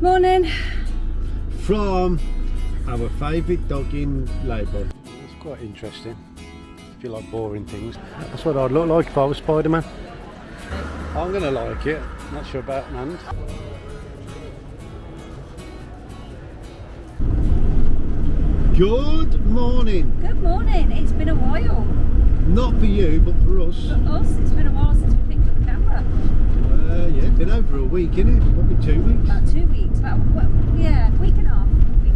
Morning. From our favourite dog in Labour. It's quite interesting if you like boring things. That's what I'd look like if I was Spider-Man. I'm going to like it, not sure about Nand. Good morning. Good morning. It's been a while. Not for you, but for us. For us, it's been a while since we picked up the camera. Yeah, it's been over a week, isn't it? Probably 2 weeks. About 2 weeks. Yeah, week and a half.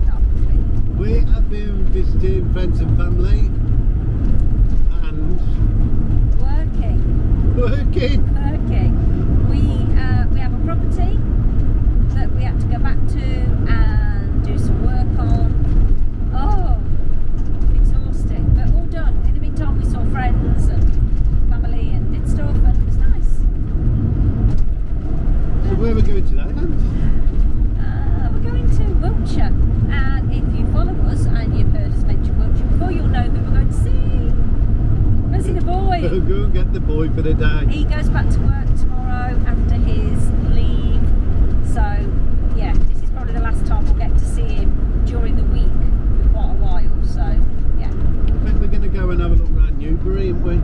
Actually. We have been visiting friends and family and working. We have a property that we had to go back to and do some work on. Oh, exhausting, but all done. In the meantime, we saw friends and family and did stuff, and it was nice. So where are we going today then? We're going to Wiltshire, and if you follow us and you've heard us mention Wiltshire before, you'll know who we're going to see. We're going to see the boy. We'll go and get the boy for the day. He goes back to work tomorrow after his leave, so yeah, this is probably the last time we'll get to see him during the week for quite a while, so yeah. I think we're going to go and have a look around Newbury, aren't we?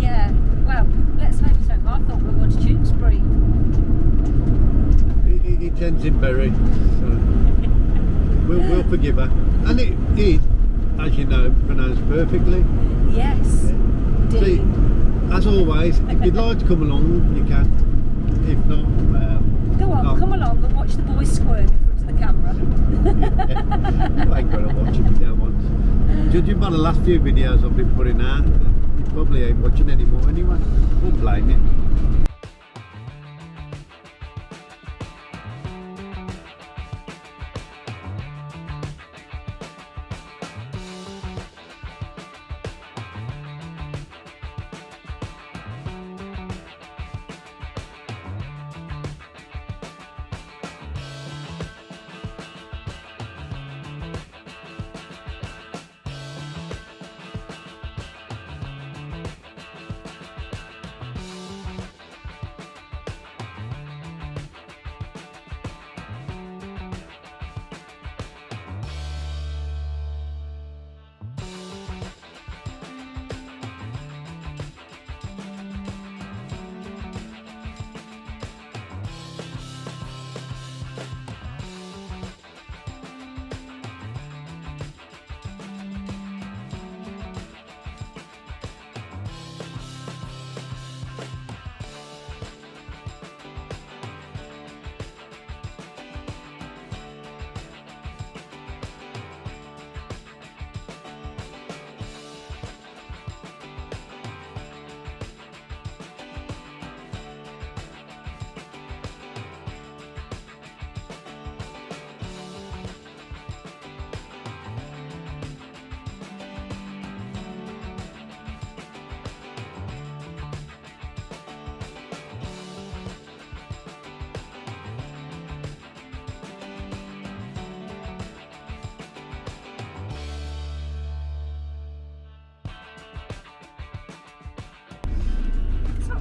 Yeah, well, let's hope so. I thought we were going to Tewkesbury. It ends in Bury, so we'll forgive her. And it is, as you know, pronounced perfectly. Yes, See, indeed. as always, if you'd like to come along, you can. If not, well... Go on, come along and watch the boys squirt in front of the camera. I ain't going to watch it if you don't want. Judging by the last few videos I've been putting out, you probably ain't watching anymore anyway. Won't blame you.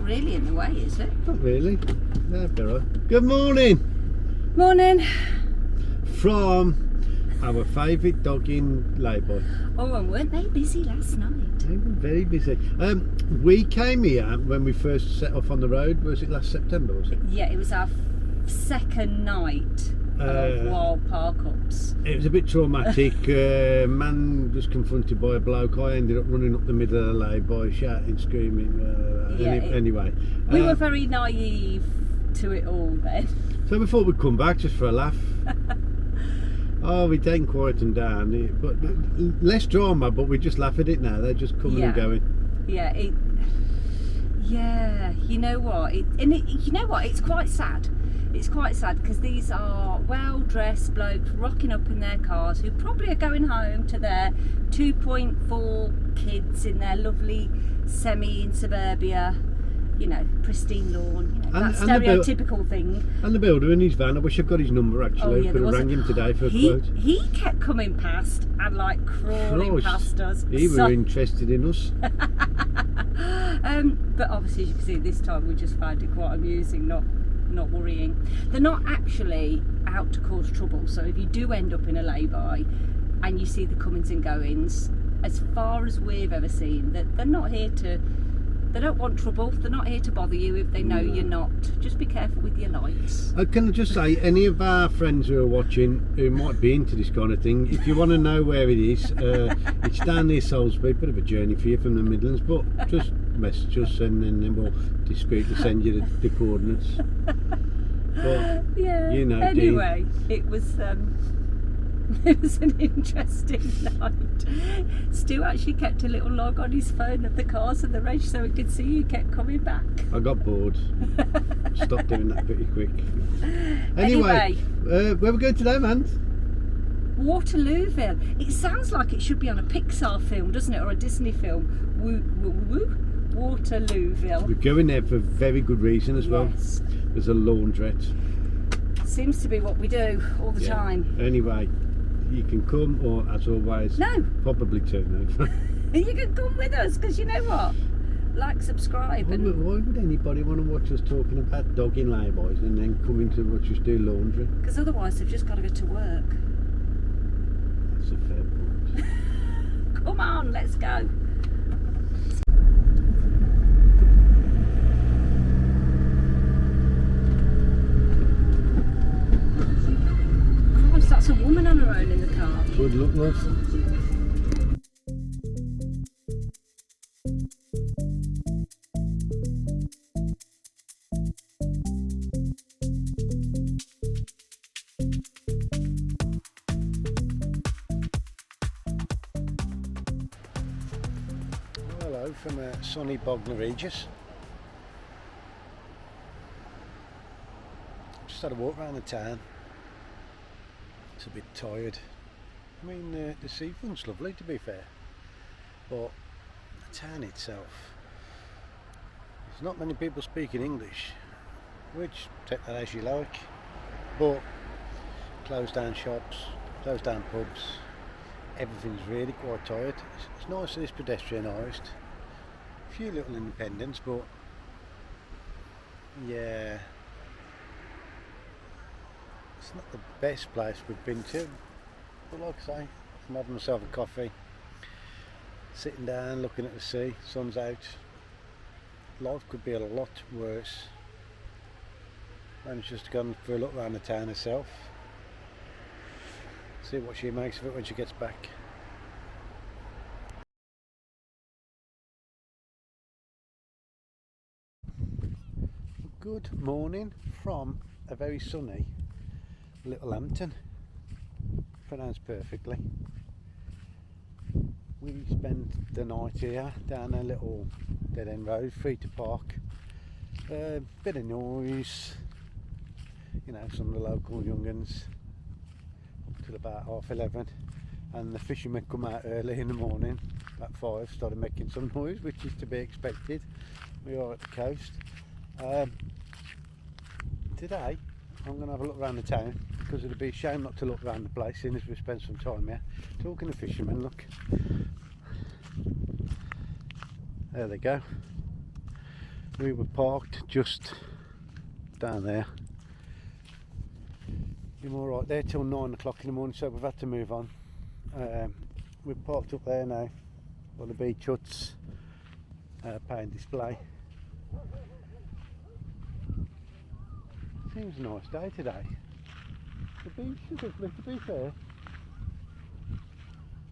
Really in the way, is it? Not really. No, Barrow. Good morning. Morning. From our favourite dog in Labour. Oh, and weren't they busy last night? They were very busy. We came here when we first set off on the road. Was it last September? Was it? Yeah, it was our second night of wild park-ups. It was a bit traumatic. Man was confronted by a bloke. I ended up running up the middle of the lay-by, shouting, screaming. Anyway, we were very naive to it all then. So we thought we'd come back just for a laugh. Oh, we didn't quieten down, but less drama. But we just laugh at it now. They're just coming and going. Yeah, you know what? You know what? It's quite sad. It's quite sad because these are well-dressed blokes rocking up in their cars who probably are going home to their 2.4 kids in their lovely semi in suburbia, you know, pristine lawn, you know, that stereotypical thing. And the builder in his van, I wish I'd got his number actually. Could have rang him today for a quote. He kept coming past and like crawling past us. He was interested in us. But obviously, as you can see, this time we just found it quite amusing, not worrying. They're not actually out to cause trouble. So if you do end up in a lay-by and you see the comings and goings, as far as we've ever seen, that they're not here to, they don't want trouble, they're not here to bother you if they know you're not. Just be careful with your lights. Can I just say, any of our friends who are watching who might be into this kind of thing, if you want to know where it is, it's down near Salisbury. Bit of a journey for you from the Midlands, but just message us and then we'll discreetly send you the coordinates. But, yeah, you know, anyway, it was an interesting night. Stu actually kept a little log on his phone of the cars and the reg so he could see you kept coming back. I got bored. Stopped doing that pretty quick. Anyway, where we going today, man? Waterlooville. It sounds like it should be on a Pixar film, doesn't it, or a Disney film? Waterlooville. We're going there for very good reason as well. Yes. There's a laundrette. Seems to be what we do all the time. Anyway, you can come, or as always, probably turn over. You can come with us, because you know what? Like, subscribe. Why would anybody want to watch us talking about dog in lay-bys and then coming to watch us do laundry? Because otherwise they've just got to go to work. That's a fair point. Come on, let's go. That's a woman on her own in the car. Good luck, love. Hello from sunny Bognor Regis. Just had a walk around the town. It's a bit tired. I mean, the seafront's lovely, to be fair, but the town itself, there's not many people speaking English, which take that as you like, but closed down shops, closed down pubs, everything's really quite tired. It's nice that it's pedestrianised, a few little independents, but yeah, it's not the best place we've been to, but like I say, I'm having myself a coffee, sitting down looking at the sea, sun's out. Life could be a lot worse. Managed just to go for a look around the town herself, see what she makes of it when she gets back. Good morning from a very sunny Little Hampton, pronounced perfectly. We spent the night here down a little dead end road, free to park. Bit of noise, you know, some of the local young'uns up till about 11:30, and the fishermen come out early in the morning, about 5, started making some noise, which is to be expected. We are at the coast. Today I'm going to have a look around the town, because it'd be a shame not to look around the place, seeing as we spent some time here talking to fishermen. Look, there they go. We were parked just down there. You're all right there till 9 o'clock in the morning, so we've had to move on. We're parked up there now on the beach huts, paying display. Seems a nice day today. The beach is lovely, to be fair.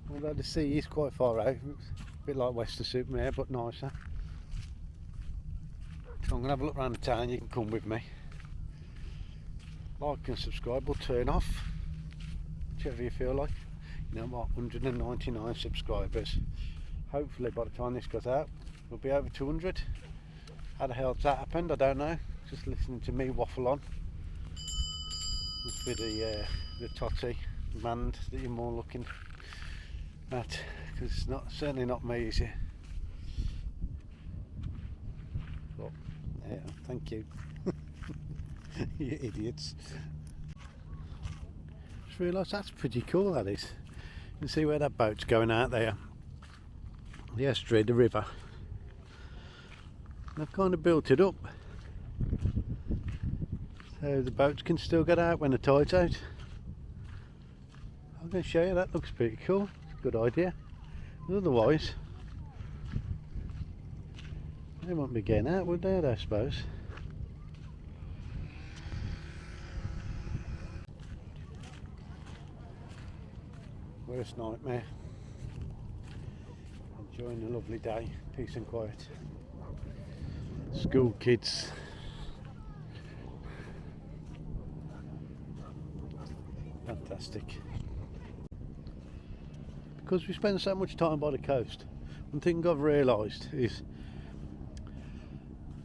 Although the sea is quite far out, it's a bit like Western-super-Mare, but nicer. So I'm going to have a look around the town, you can come with me. Like and subscribe or turn off, whichever you feel like. You know what, 199 subscribers. Hopefully by the time this goes out, we'll be over 200. How the hell's that happened? I don't know. Just listening to me waffle on. Must be the totty band that you're more looking at, because it's certainly not me, is it? But yeah, thank you. You idiots. Just realised that's pretty cool, that is. You can see where that boat's going out there. The estuary, the river. They've kind of built it up. So the boats can still get out when the tide's out. I'm going to show you, that looks pretty cool. It's a good idea. Otherwise, they won't be getting out, would they, I suppose? Worst nightmare. Enjoying a lovely day, peace and quiet. School kids. Fantastic. Because we spend so much time by the coast, one thing I've realised is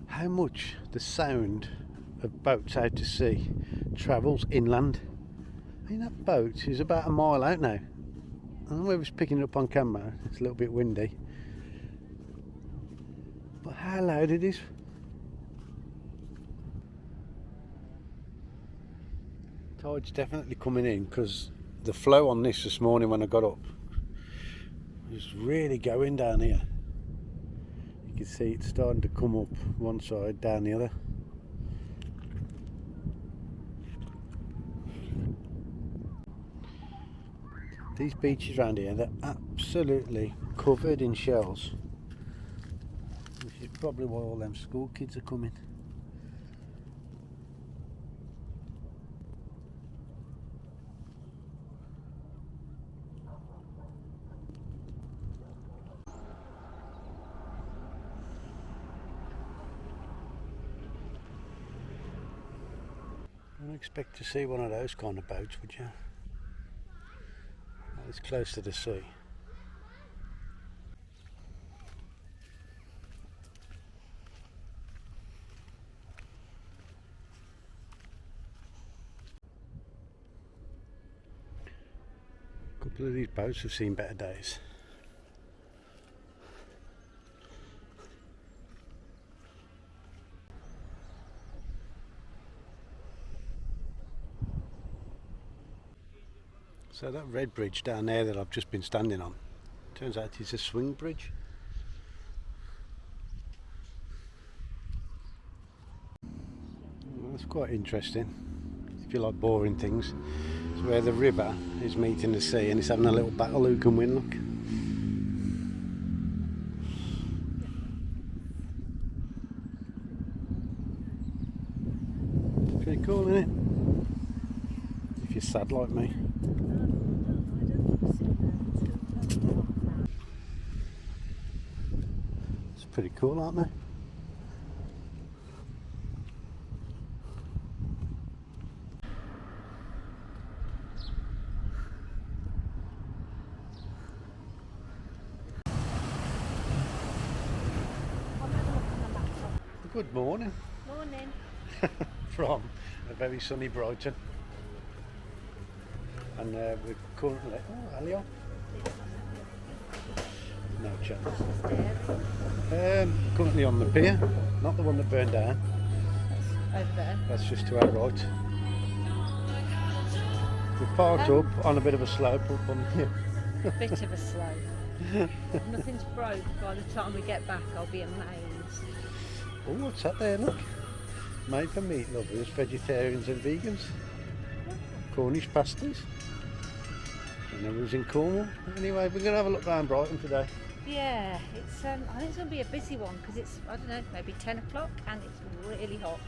how much the sound of boats out to sea travels inland. I mean, that boat is about a mile out now. I don't know if it's picking it up on camera, it's a little bit windy. But how loud it is. Tide's definitely coming in, because the flow on this morning when I got up was really going down here. You can see it's starting to come up one side, down the other. These beaches around here, they're absolutely covered in shells, which is probably why all them school kids are coming. I don't expect to see one of those kind of boats, would you? It's close to the sea. A couple of these boats have seen better days. So that red bridge down there that I've just been standing on, turns out it's a swing bridge. Well, that's quite interesting, if you like boring things. It's where the river is meeting the sea and it's having a little battle who can win, look. Pretty cool, isn't it? If you're sad like me. It's pretty cool, aren't they? Good morning. Morning. From a very sunny Brighton. And we're currently... Oh, Elio. No chance. Currently on the pier, not the one that burned down. That's over there. That's just to our right. We're parked up on a bit of a slope up on here. A bit of a slope. If nothing's broke by the time we get back, I'll be amazed. Oh, what's that there, look? Made for meat lovers, vegetarians and vegans. Cornish pasties. I never was in Cornwall. Anyway, we're going to have a look around Brighton today. Yeah, it's. I think it's going to be a busy one because it's, I don't know, maybe 10 o'clock and it's really hot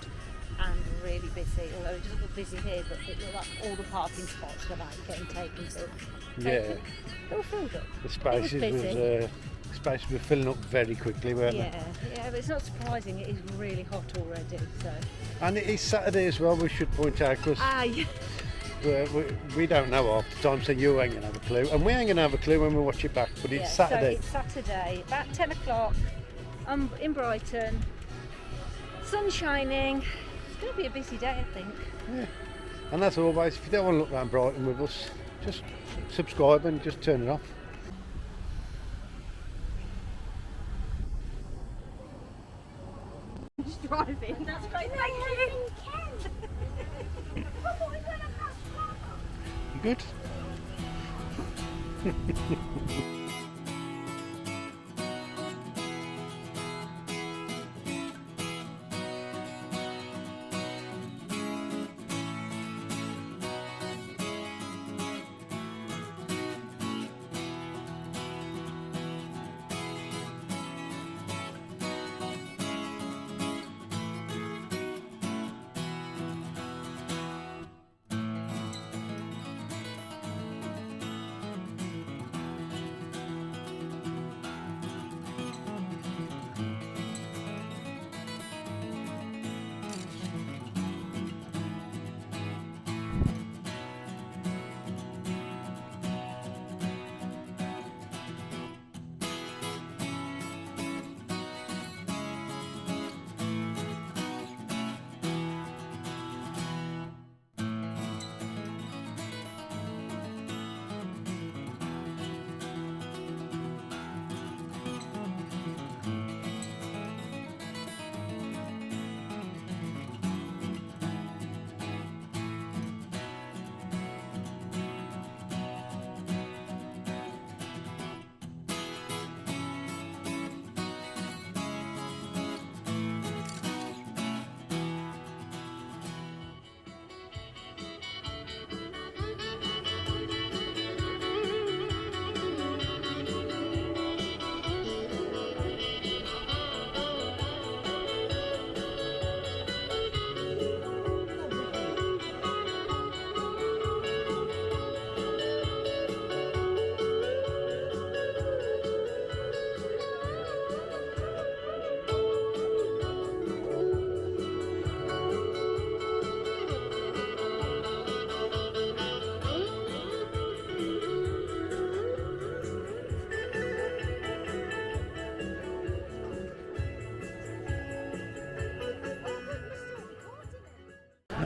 and really busy. Although it doesn't look busy here, but it looks like all the parking spots are like getting taken to. Yeah. They all filled up. The spaces were filling up very quickly, weren't they? Yeah, but it's not surprising. It is really hot already. So. And it is Saturday as well, we should point out, because Yeah. we don't know half the time, so you ain't going to have a clue. And we ain't going to have a clue when we watch it back, but it's Saturday. So it's Saturday, about 10 o'clock. I'm in Brighton. Sun shining. It's going to be a busy day, I think. Yeah. And that's always, if you don't want to look around Brighton with us, just subscribe and just turn it off. Just driving. That's great. Thank you. You good?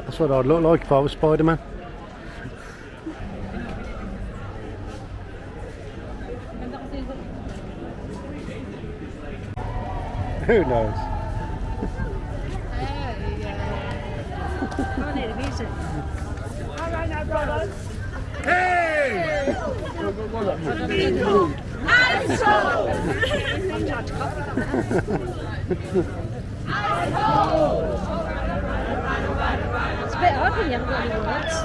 That's what I'd look like if I was Spider-Man. Who knows? Can't hear the music. All right now, brothers. Hey! It's a bit hard when you haven't got any words.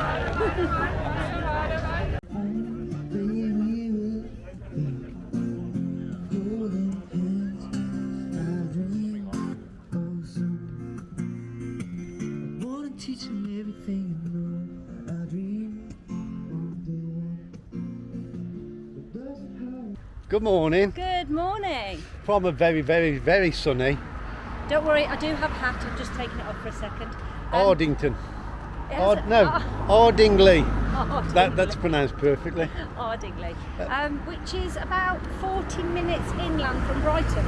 Good morning. Good morning. From a very, very, very sunny Don't worry, I do have a hat. I'm just taking it off for a second. Ardington. Yes, Ardingly. Ardingly. That's pronounced perfectly. Ardingly, which is about 40 minutes inland from Brighton.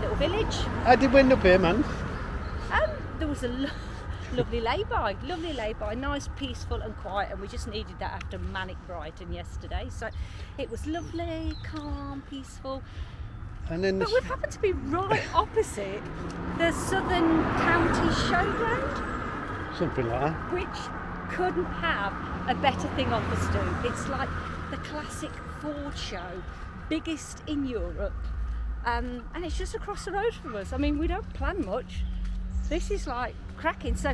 Little village. How did we end up here, man? There was a lovely lay-by, nice, peaceful and quiet, and we just needed that after manic Brighton yesterday. So it was lovely, calm, peaceful. And then But we've happened to be right opposite the Southern County Showground, something like that. which couldn't have a better thing on the stoop. It's like the classic Ford show, biggest in Europe, and it's just across the road from us. I mean, we don't plan much. This is like cracking. So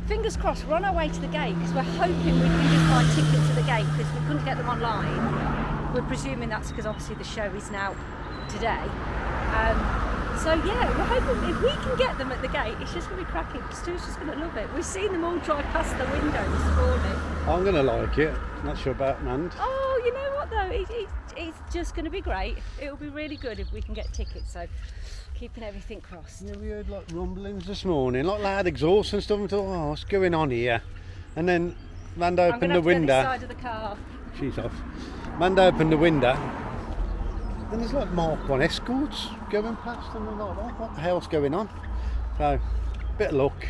fingers crossed, we're on our way to the gate because we're hoping we can just buy tickets to the gate because we couldn't get them online. We're presuming that's because obviously the show is now today. So yeah, we're hoping if we can get them at the gate, it's just going to be cracking. Stu's just going to love it. We've seen them all drive past the window this morning. I'm going to like it. Not sure about Nand. Oh, you know what though? It's just going to be great. It'll be really good if we can get tickets. So keeping everything crossed. Yeah, we heard like rumblings this morning, like loud exhaust and stuff. And thought, oh, what's going on here? And then Manda opened the window. I'm going to have to go this side of the car. She's off. Manda opened the window. And there's like Mark 1 escorts going past, and we're like, what the hell's going on? So, bit of luck.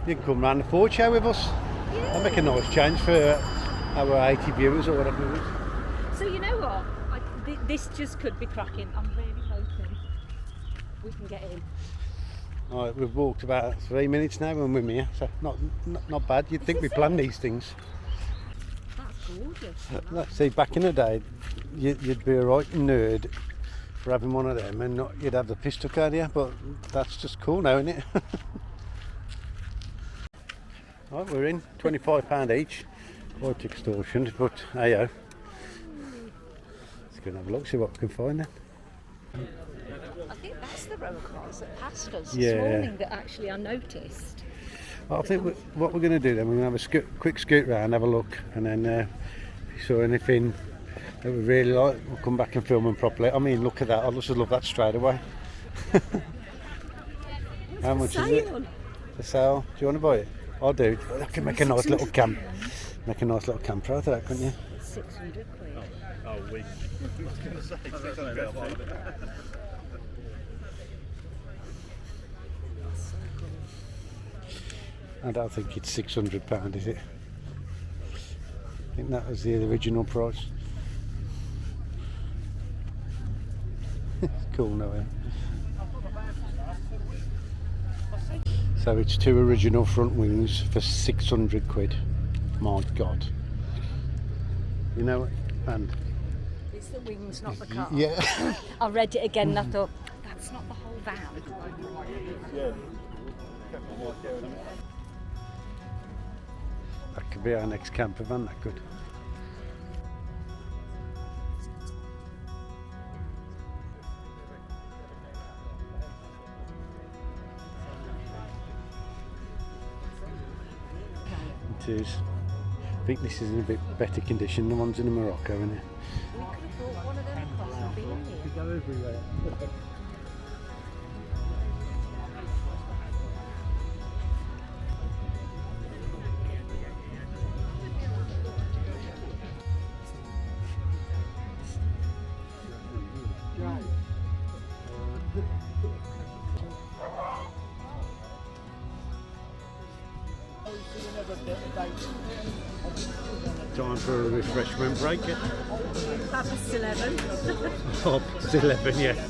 You can come round the Ford show with us. Yeah. I'll make a nice change for our 80 viewers or whatever it is. So you know what? This just could be cracking. I'm really hoping we can get in. Alright, we've walked about 3 minutes now and we're here, so not bad. You'd think we planned these things. That's gorgeous. Let's see, back in the day, you'd be a right nerd for having one of them, and you'd have the piss took out of you, but that's just cool now, isn't it? Right, we're in, £25 each. Quite extortionate, but hey-oh. Let's go and have a look, see what we can find then. I think that's the row of cars that passed us Yeah. this morning that actually I noticed. I think what we're going to do then, we're going to have a quick scoot round, have a look, and then if you saw anything that we really like, we'll come back and film them properly. I mean, look at that, I just love that straight away. How much is it? For sale? Do you want to buy it? I'll do. I can make a nice little camp. Make a nice little camper out of that, couldn't you? 600 quid. Oh, we. I was going to say, 600 quid. I don't think it's £600, is it? I think that was the original price. It's cool, no way. So it's 2 original front wings for 600 quid. My God. You know, and It's the wings, not the car. yeah. I read it again and I thought, that's not the whole van. That could be our next camper van, that could. It is. I think this is in a bit better condition than the ones in Morocco, isn't it? We could have brought one of them across and been here. Go everywhere. Time for a refreshment break. Past 11. Oh, it's 11, yeah.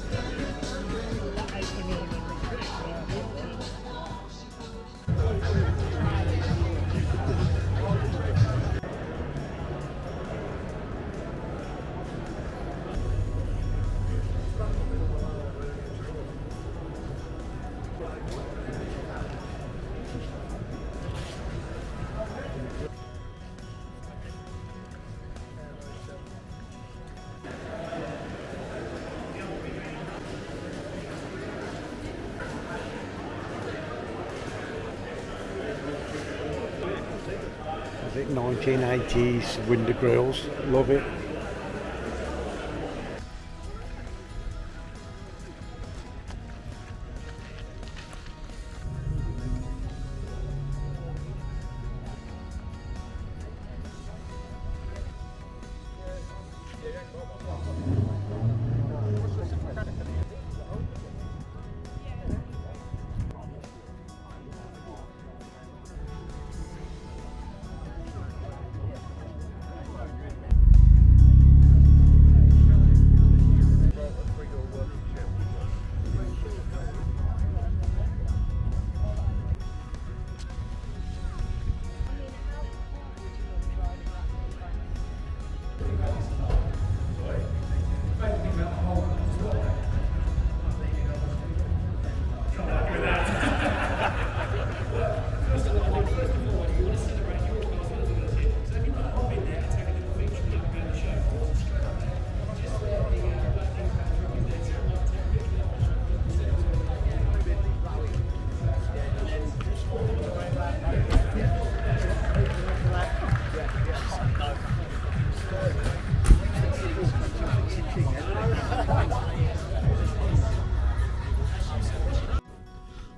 Is it 1980s window grills? Love it.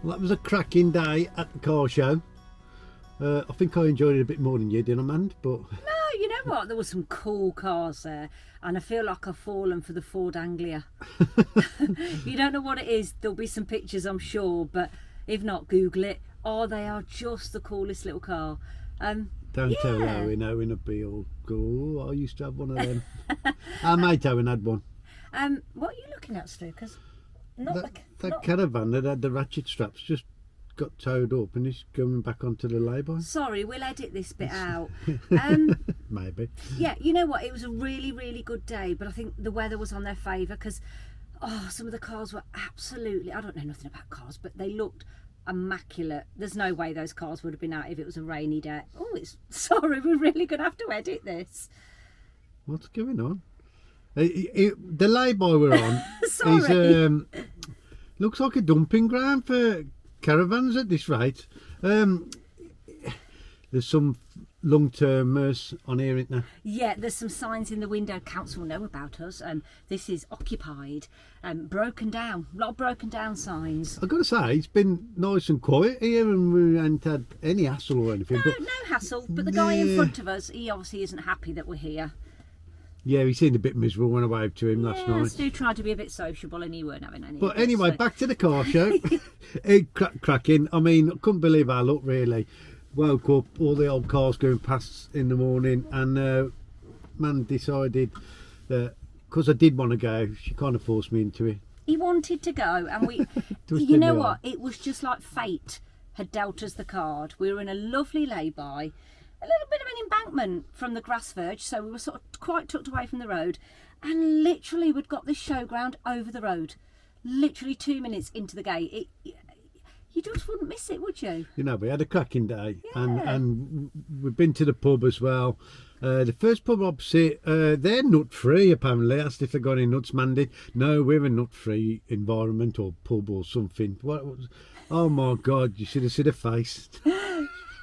Well, that was a cracking day at the car show. I think I enjoyed it a bit more than you did, Amanda, but... No, you know what? There were some cool cars there, and I feel like I've fallen for the Ford Anglia. You don't know what it is. There'll be some pictures, I'm sure, but if not, Google it. Oh, they are just the coolest little car. Don't tell Owen. Owen would be all cool. I used to have one of them. Our mate Owen had one. What are you looking at, Stu? Because that caravan that had the ratchet straps just got towed up and it's going back onto the lay-by. Sorry, we'll edit this bit out. Maybe. Yeah, you know what? It was a really, really good day, but I think the weather was on their favour because some of the cars were absolutely... I don't know nothing about cars, but they looked immaculate. There's no way those cars would have been out if it was a rainy day. Oh, sorry, we're really going to have to edit this. What's going on? The lay-by we're on Sorry. Looks like a dumping ground for caravans at this rate. There's some long-termers on here, isn't there? Yeah, there's some signs in the window. Council know about us. This is occupied, broken down. A lot of broken down signs. I've got to say, it's been nice and quiet here and we haven't had any hassle or anything. No hassle, but the guy in front of us, he obviously isn't happy that we're here. Yeah, he seemed a bit miserable when I waved to him last night. Stu tried to be a bit sociable and he weren't having any. But anyway, back to the car show. Cracking. I mean, I couldn't believe our luck, really. Woke up, all the old cars going past in the morning, and man decided that because I did want to go, she kind of forced me into it. He wanted to go, and we, you know what? It was just like fate had dealt us the card. We were in a lovely lay-by. A little bit of an embankment from the grass verge, so we were sort of quite tucked away from the road, and literally we'd got this showground over the road, literally 2 minutes into the gate. You just wouldn't miss it, would you? You know, we had a cracking day, Yeah. and we've been to the pub as well. The first pub opposite, they're nut free apparently. Asked if they got any nuts, Mandy. No, we're a nut free environment or pub or something. Oh my God, you should have seen her face.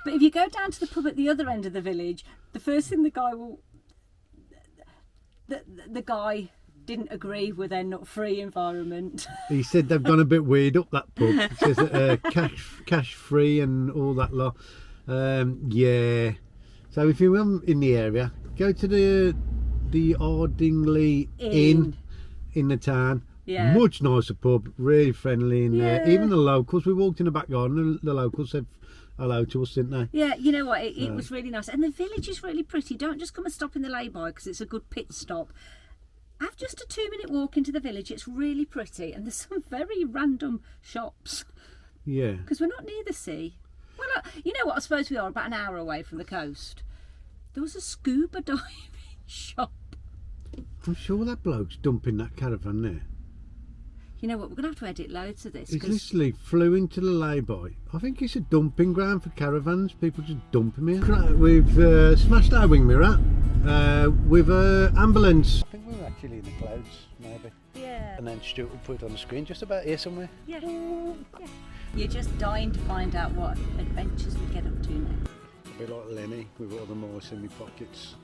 But if you go down to the pub at the other end of the village, the first thing the guy didn't agree with their nut-free environment. He said they've gone a bit weird up that pub. It says cash free and all that lot. Yeah. So if you're in the area, go to the Ardingly Inn in the town. Yeah. Much nicer pub, really friendly in there. Even the locals, we walked in the back garden and the locals said hello to us, didn't they? Yeah, you know what? It was really nice, and the village is really pretty. Don't just come and stop in the lay-by because it's a good pit stop. Have just a 2-minute walk into the village. It's really pretty, and there's some very random shops. Yeah. Because we're not near the sea. Well, you know what? I suppose we are about an hour away from the coast. There was a scuba diving shop. I'm sure that bloke's dumping that caravan there. You know what? We're going to have to edit loads of this. He's literally flew into the lay-by. I think it's a dumping ground for caravans. People just dump them here. We've smashed our wing mirror with an ambulance. I think we were actually in the clouds, maybe. Yeah. And then Stuart will put it on the screen, just about here somewhere. Yeah. You're just dying to find out what adventures we get up to now. A bit like Lenny with all the mice in my pockets.